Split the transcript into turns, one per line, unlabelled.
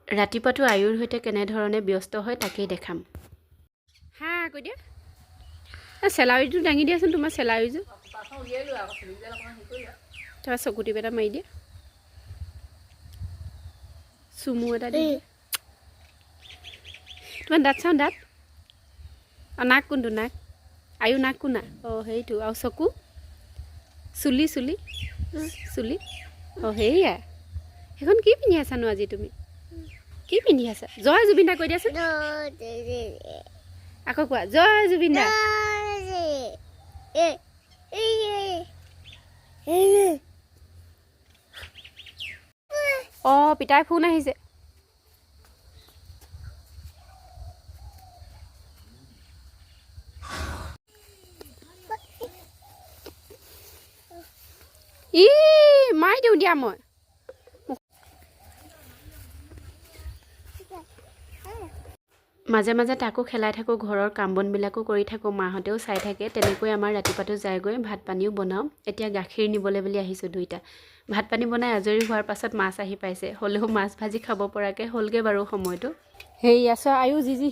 ৰাতিপুৱাটো আয়ুৰ সৈতে কেনেধৰণে ব্যস্ত হয় তাকেই দেখাম। হা কৈ দিয়া চেলাউৰিটো দাঙি দিয়াচোন, তোমাৰ চেলাউৰিযোৰ তাৰপৰা চকু টিপ এটা মাৰি দিয়া, চুমু এটা দি দিয়া। তোমাৰ দাঁত চাওঁ, দাঁত অঁ নাক কোনটো, নাক আয়ু নাক কোনা? অঁ সেইটো, আৰু চকু, চুলি চুলি চুলি অঁ সেয়া। সেইখন কি পিন্ধি আছানো আজি তুমি? কি পিন্ধি আছা? জয় জুবিন দা কৈ দিয়াচোন, আকৌ কোৱা জয় জুবিন দা। অঁ পিতাই ফোন আহিছে। ই মাৰি দিওঁ দিয়া মই। মাজে মাজে তাকো খেলাই থাকোঁ, ঘৰৰ কাম বনবিলাকো কৰি থাকোঁ, মাহঁতেও চাই থাকে। তেনেকৈ আমাৰ ৰাতিপুৱাটো যায়গৈ। ভাত পানীও বনাওঁ। এতিয়া গাখীৰ নিবলৈ বুলি আহিছোঁ দুইটা। ভাত পানী বনাই আজৰি হোৱাৰ পাছত মাছ আহি পাইছে, হ'লেও মাছ ভাজি খাব পৰাকৈ হ'লগৈ বাৰু সময়টো। হেৰি আছোঁ আয়ু জিজি